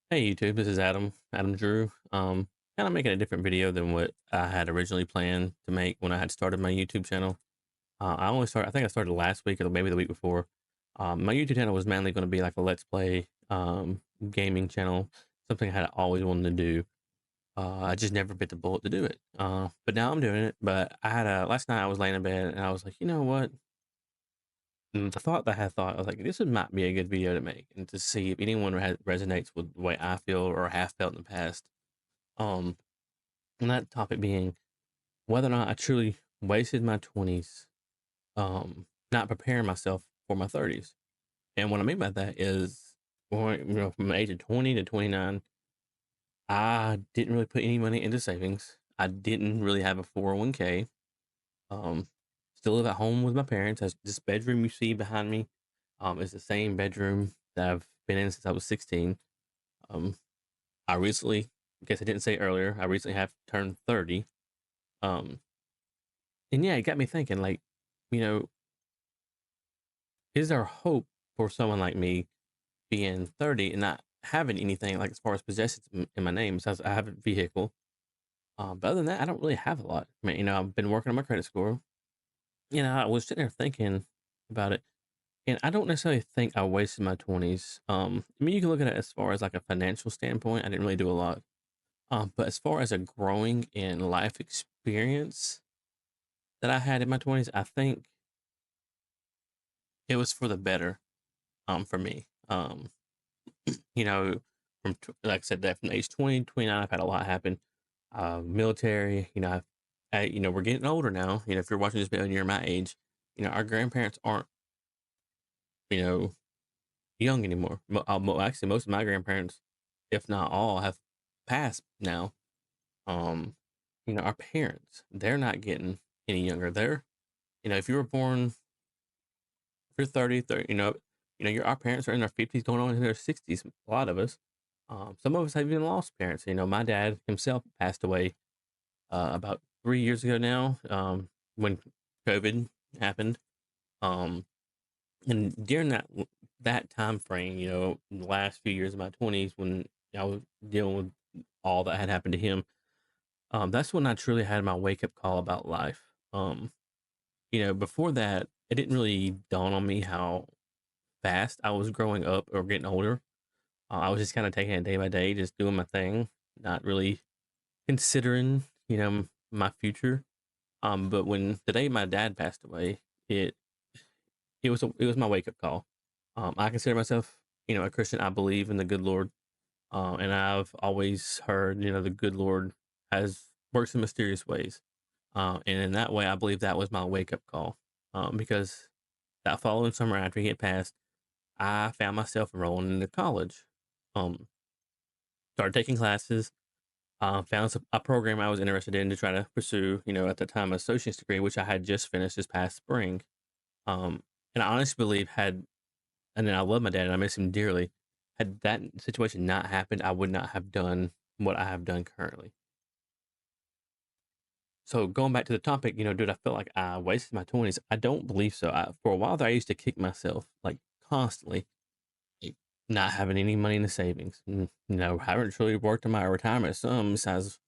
Hey YouTube, this is Adam Drew. Kind of making a different video than what I had originally planned to make when I had started my YouTube channel. I think I started last week or maybe the week before. My YouTube channel was mainly going to be like a Let's Play gaming channel, something I had always wanted to do. I just never bit the bullet to do it. But now I'm doing it. But last night I was laying in bed and I was like, you know what? And the thought that I had thought, I was like, this would might be a good video to make and to see if anyone resonates with the way I feel or have felt in the past. Um, and that topic being whether or not I truly wasted my 20s, not preparing myself for my 30s. And what I mean by that is, from the age of 20 to 29, I didn't really put any money into savings. I didn't really have a 401k. Um, Still live at home with my parents. As this bedroom you see behind me, is the same bedroom that I've been in since I was 16. Um, I recently, I guess I didn't say earlier, I recently have turned 30. Um, and yeah, it got me thinking, like, you know, is there hope for someone like me being 30 and not having anything like as far as possessions in my name? Besides, I have a vehicle. But other than that, I don't really have a lot. I mean, I've been working on my credit score. I was sitting there thinking about it. And I don't necessarily think I wasted my 20s. I mean, you can look at it as far as like a financial standpoint. I didn't really do a lot. But as far as a growing in life experience that I had in my 20s, I think it was for the better, for me. You know, like I said, that from age 20 29, I've had a lot happen. Military, we're getting older now. If you're watching this video and you're my age, our grandparents aren't, you know, young anymore. Actually, most of my grandparents, if not all, have passed now. Um, our parents, they're not getting any younger. If you were born, if you're 30, our parents are in their 50s, going on in their 60s. A lot of us. Some of us have even lost parents. My dad himself passed away about 3 years ago now, when COVID happened. Um, and during that time frame, in the last few years of my 20s, when I was dealing with all that had happened to him, that's when I truly had my wake up call about life. Before that, it didn't really dawn on me how fast I was growing up or getting older. I was just kind of taking it day by day, just doing my thing, not really considering, my future. But when the day my dad passed away, it it was my wake up call. I consider myself, a Christian. I believe in the good Lord, and I've always heard, the good Lord has works in mysterious ways. And in that way, I believe that was my wake up call. Because that following summer after he had passed, I found myself enrolling into college. Um, Started taking classes. Found a program I was interested in to try to pursue. At the time, an associate's degree, which I had just finished this past spring. Um, and I honestly believe and then I love my dad and I miss him dearly. Had that situation not happened, I would not have done what I have done currently. So going back to the topic, dude, I feel like I wasted my 20s. I don't believe so. For a while there, I used to kick myself like constantly, like, not having any money in the savings. Haven't truly worked on my retirement sum besides,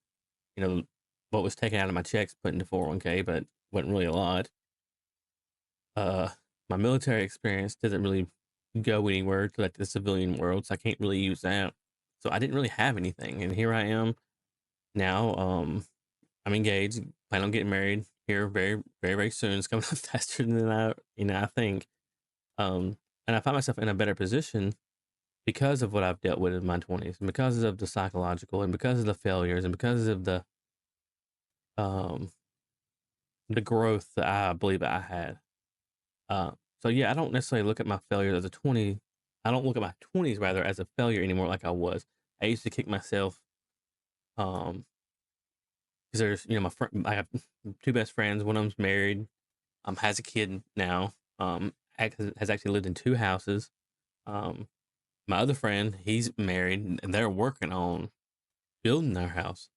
you know, what was taken out of my checks, put into 401k, but wasn't really a lot. Uh, my military experience doesn't really go anywhere to like the civilian world, so I can't really use that. So I didn't really have anything, and here I am now. I'm engaged, plan on getting married here very, very, very soon. It's coming up faster than I think. And I find myself in a better position because of what I've dealt with in my 20s, and because of the psychological, and because of the failures, and because of um the growth that I believe I had. Uh, so yeah, I don't necessarily look at my failures as a 20. I don't look at my 20s rather as a failure anymore, like I was. I used to kick myself, um, because there's, my friend, I have two best friends. One of them's married, has a kid now, has actually lived in two houses. Um, my other friend, he's married and they're working on building their house.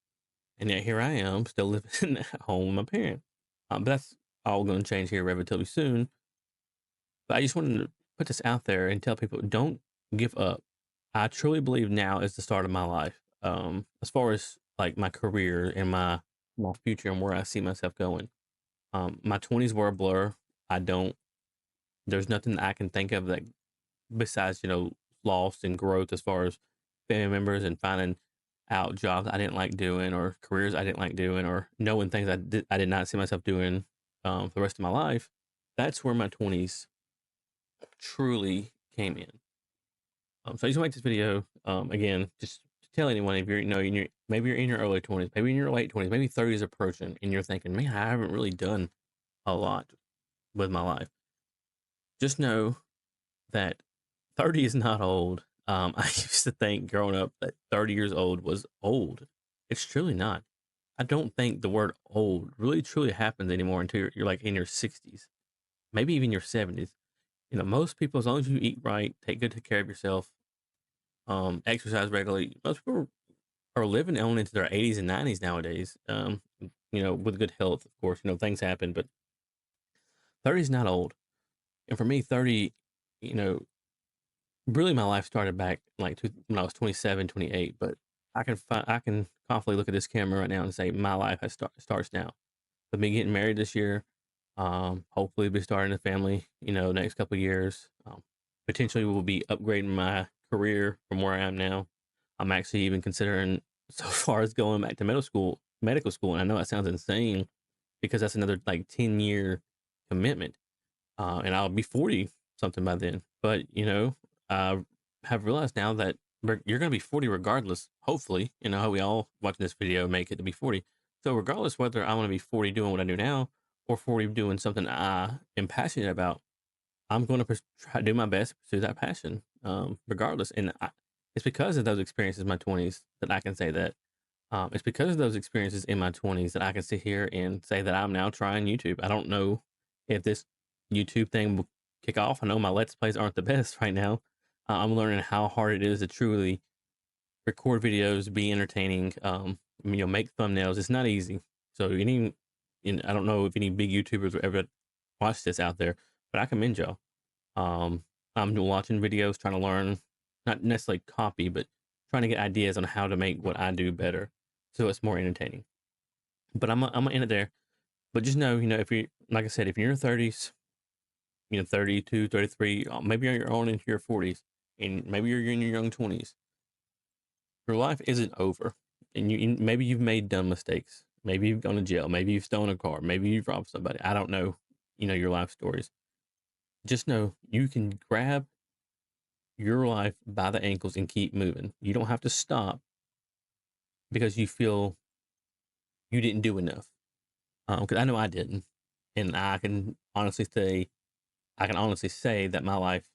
And yet here I am still living at home with my parents. But that's all going to change here relatively soon. But I just wanted to put this out there and tell people, don't give up. I truly believe now is the start of my life. As far as like my career and my future and where I see myself going. My 20s were a blur. I don't. There's nothing that I can think of that besides loss and growth as far as family members and finding out jobs I didn't like doing or careers I didn't like doing or knowing things I did not see myself doing for the rest of my life. That's where my 20s truly came in. So I just want to make this video again, just to tell anyone if you're in your maybe you're in your early 20s, maybe in your late 20s, maybe 30s approaching, and you're thinking, man, I haven't really done a lot with my life. Just know that 30 is not old. I used to think growing up that 30 years old was old. It's truly not. I don't think the word old really truly happens anymore until you're like in your 60s, maybe even your 70s. Most people, as long as you eat right, take good care of yourself, exercise regularly, most people are living on into their 80s and 90s nowadays. With good health, of course. Things happen, but 30 is not old. And for me, 30, you know, really my life started back like when I was 27, 28. But I can confidently look at this camera right now and say my life starts now. With me getting married this year, hopefully be starting a family, next couple of years. Potentially we'll be upgrading my career from where I am now. I'm actually even considering so far as going back to medical school. And I know that sounds insane because that's another like 10-year commitment. And I'll be 40 something by then. But, I have realized now that you're going to be 40 regardless. Hopefully, how we all watching this video make it to be 40. So regardless whether I want to be 40 doing what I do now or 40 doing something I am passionate about, I'm going to try to do my best to pursue that passion, regardless. And it's because of those experiences in my 20s that I can say that. It's because of those experiences in my 20s that I can sit here and say that I'm now trying YouTube. I don't know if this YouTube thing will kick off. I know my Let's Plays aren't the best right now. I'm learning how hard it is to truly record videos, be entertaining, make thumbnails. It's not easy. So I don't know if any big YouTubers will ever watch this out there, but I commend y'all. I'm watching videos, trying to learn, not necessarily copy, but trying to get ideas on how to make what I do better so it's more entertaining. But I'm gonna end it there. But just know, if you, like I said, if you're in your 30s, 32, 33, maybe you're on into your 40s, and maybe you're in your young 20s, your life isn't over. And maybe you've made dumb mistakes. Maybe you've gone to jail. Maybe you've stolen a car. Maybe you've robbed somebody. I don't know, your life stories. Just know you can grab your life by the ankles and keep moving. You don't have to stop because you feel you didn't do enough. Because I know I didn't. And I can honestly say that my life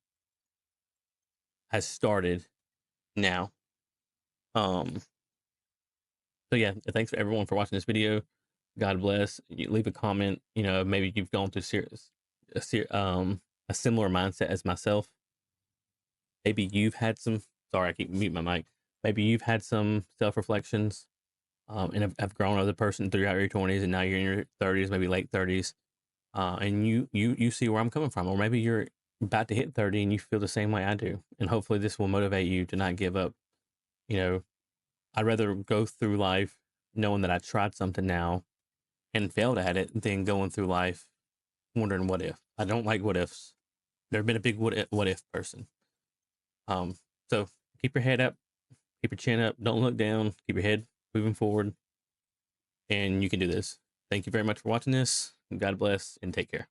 has started now. So yeah, thanks for everyone for watching this video. God bless. You leave a comment. Maybe you've gone through a similar mindset as myself. Maybe you've had some. Sorry, I keep muting my mic. Maybe you've had some self reflections, and have grown as a person throughout your 20s, and now you're in your 30s, maybe late 30s, and you see where I'm coming from, or maybe you're about to hit 30 and you feel the same way I do, and hopefully this will motivate you to not give up. I'd rather go through life knowing that I tried something now and failed at it than going through life wondering what if. I don't like what ifs. Never been a big what if person. So keep your head up, keep your chin up, don't look down, keep your head moving forward, and you can do this. Thank you very much for watching this. God bless and take care.